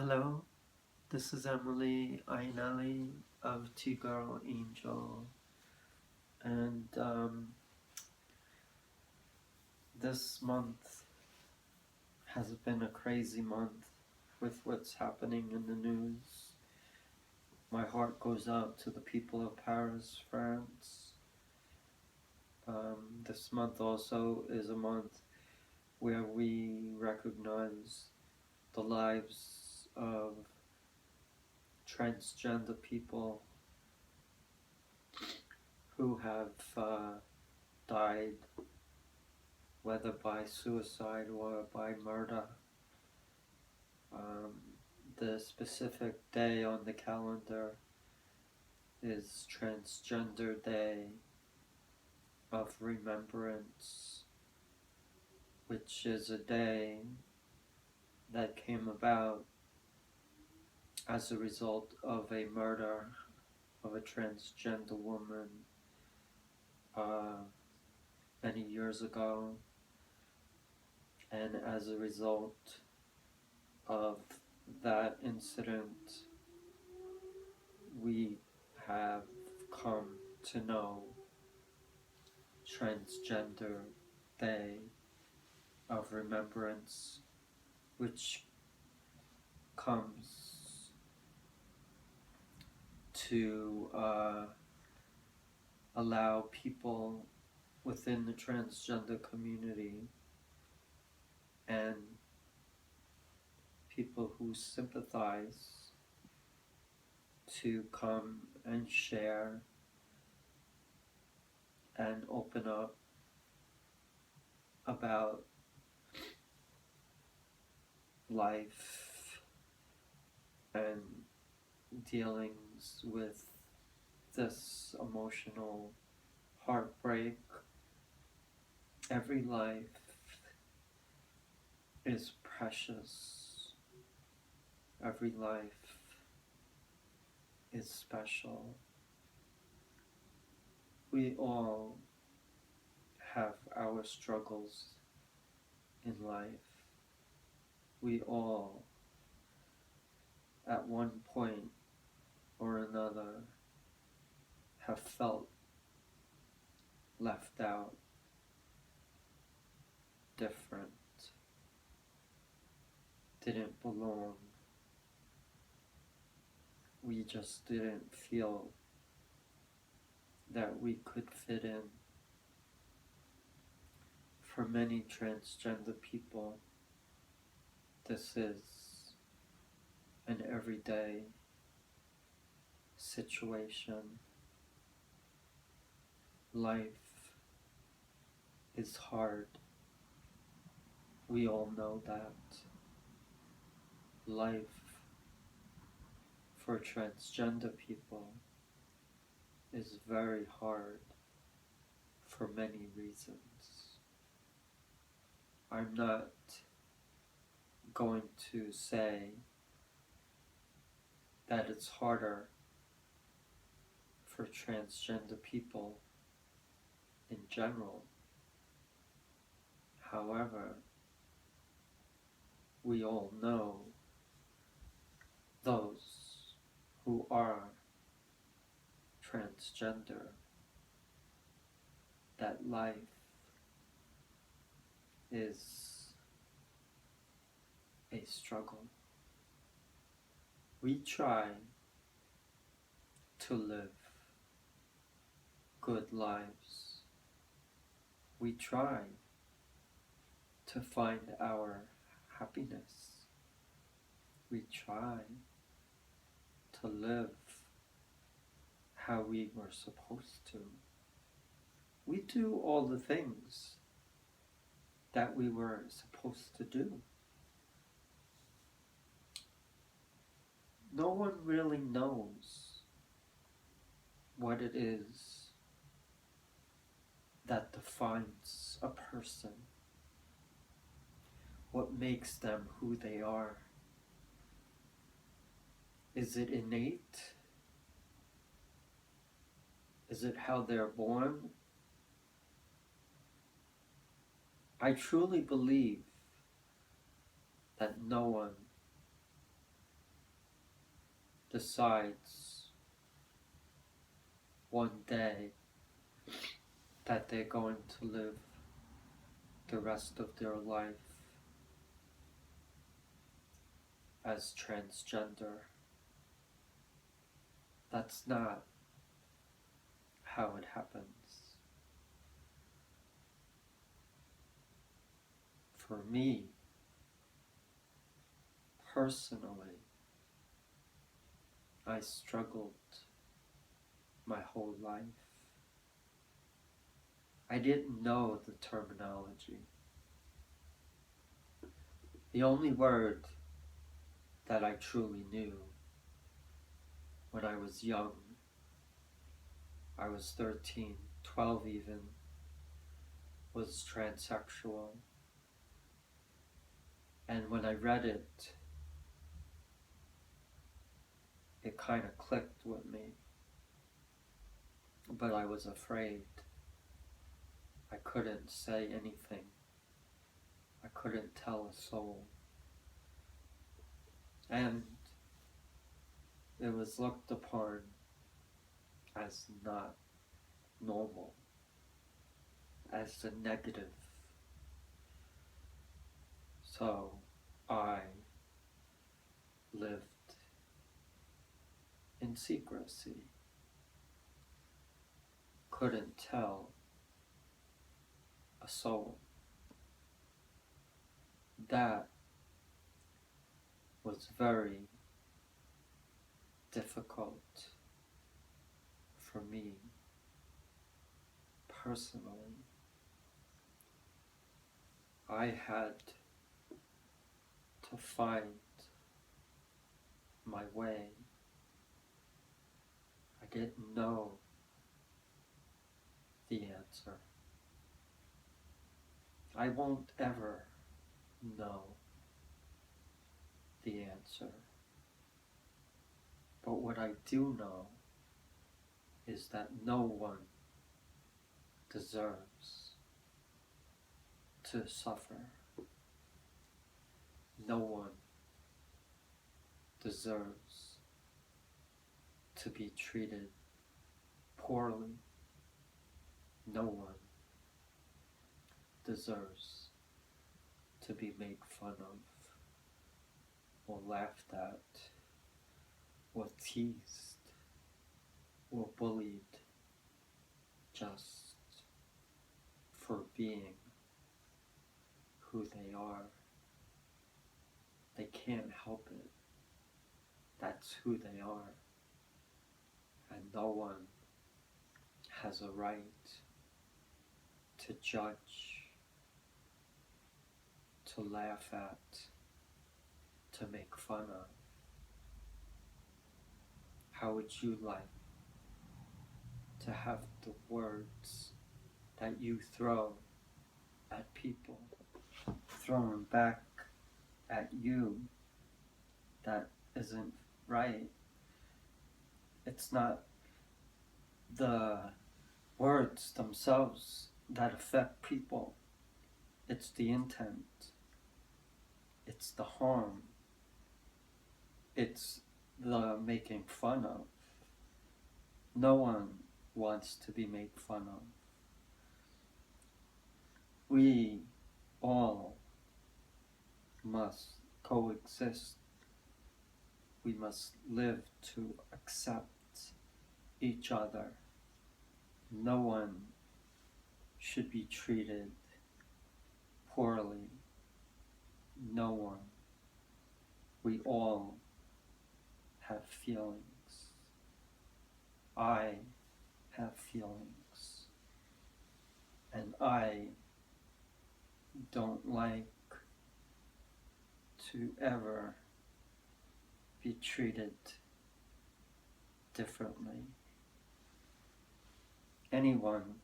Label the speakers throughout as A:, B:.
A: Hello, this is Emily Ainali of T.D.O.R Angel, and this month has been a crazy month with what's happening in the news. My heart goes out to the people of Paris, France. This month also is a month where we recognize the lives of transgender people who have died, whether by suicide or by murder. Um, the specific day on the calendar is Transgender Day of Remembrance, which is a day that came about as a result of a murder of a transgender woman many years ago, and as a result of that incident, we have come to know Transgender Day of Remembrance, which comes to allow people within the transgender community and people who sympathize to come and share and open up about life and dealings with this emotional heartbreak. Every life is precious. Every life is special. We all have our struggles in life. We all, at one point or another, have felt left out, different, didn't belong. We just didn't feel that we could fit in. For many transgender people, this is an everyday situation. Life is hard. We all know that. Life for transgender people is very hard for many reasons. I'm not going to say that it's harder for transgender people in general. However, we all know those who are transgender that life is a struggle. We try to live good lives. We try to find our happiness. We try to live how we were supposed to. We do all the things that we were supposed to do. No one really knows what it is that defines a person, what makes them who they are. Is it innate? Is it how they're born? I truly believe that no one decides one day that they're going to live the rest of their life as transgender. That's not how it happens. For me, personally, I struggled my whole life. I didn't know the terminology. The only word that I truly knew when I was young, I was 13, 12 even, was transsexual. And when I read it, it kind of clicked with me. But I was afraid. I couldn't say anything. I couldn't tell a soul. And it was looked upon as not normal, as a negative. So I lived in secrecy. Couldn't tell a soul. That was very difficult for me personally. I had to find my way. I didn't know the answer. I won't ever know the answer. But what I do know is that no one deserves to suffer. No one deserves to be treated poorly. No one deserves to be made fun of or laughed at or teased or bullied just for being who they are. They can't help it. That's who they are. And no one has a right to judge, to laugh at, to make fun of. How would you like to have the words that you throw at people thrown back at you that isn't right? It's not the words themselves that affect people. It's the intent. It's the harm. It's the making fun of. No one wants to be made fun of. We all must coexist. We must live to accept each other. No one should be treated poorly. No one. We all have feelings. I have feelings. And I don't like to ever be treated differently. Anyone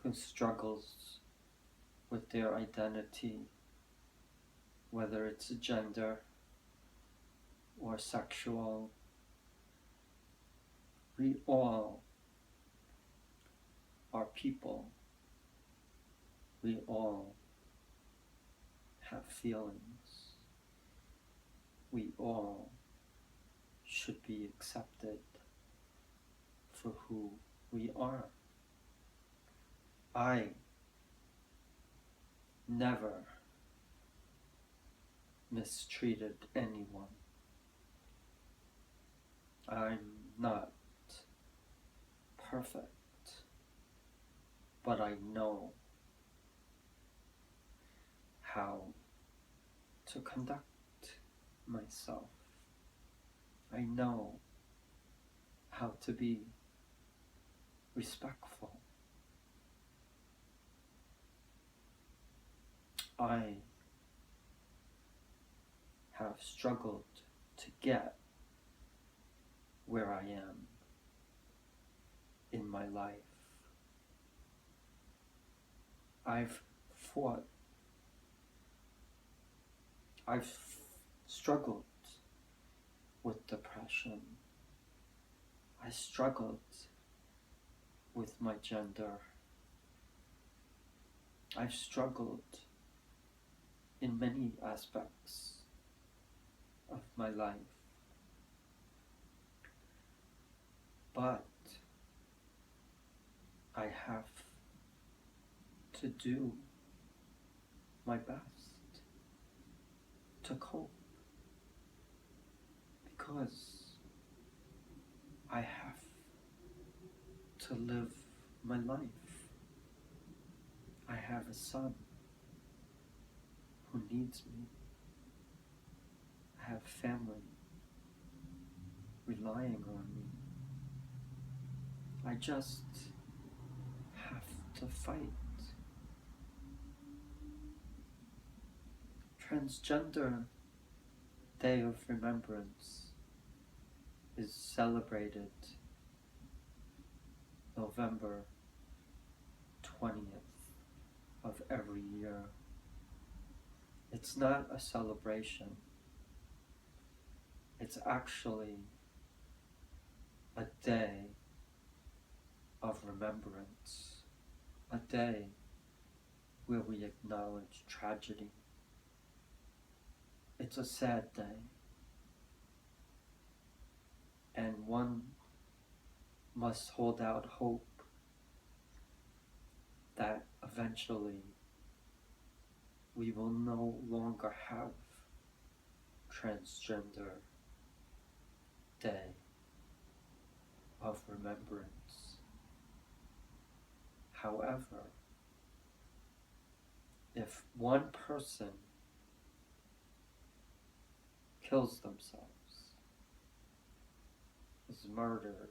A: who struggles with their identity, whether it's gender or sexual, we all are people. We all have feelings. We all should be accepted for who we are. I never mistreated anyone. I'm not perfect, but I know how to conduct myself. I know how to be respectful. I have struggled to get where I am in my life. I've fought. I've struggled with depression. I struggled with my gender. I've struggled in many aspects of my life. But I have to do my best to cope, because I have to live my life. I have a son who needs me. I have family relying on me. I just have to fight. Transgender Day of Remembrance is celebrated November 20th of every year. It's not a celebration. It's actually a day of remembrance, a day where we acknowledge tragedy. It's a sad day, and one must hold out hope that eventually we will no longer have Transgender Day of Remembrance. However, if one person kills themselves, is murdered,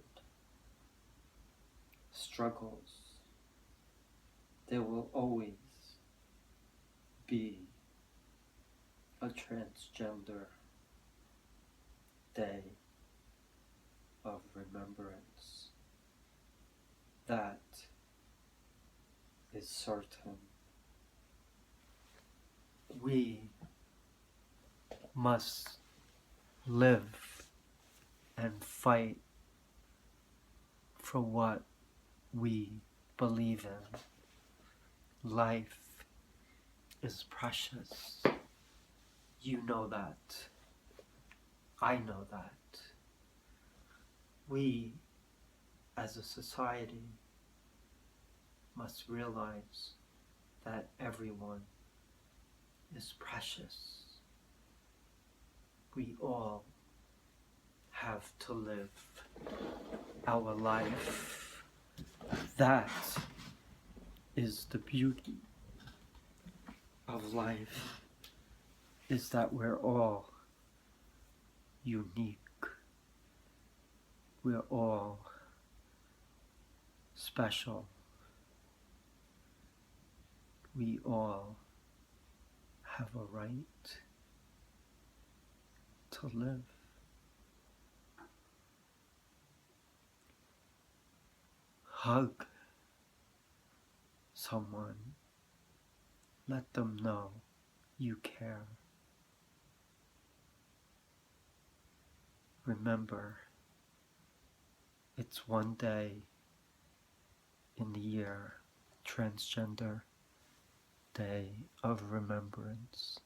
A: struggles, there will always be a Transgender Day of Remembrance. That is certain. We must live and fight for what we believe in. Life is precious. You know that. I know that. We, as a society, must realize that everyone is precious. We all have to live our life. That is the beauty of life, is that we're all unique. We're all special. We all have a right to live. Hug someone. Let them know you care. Remember, it's one day in the year, Transgender Day of Remembrance.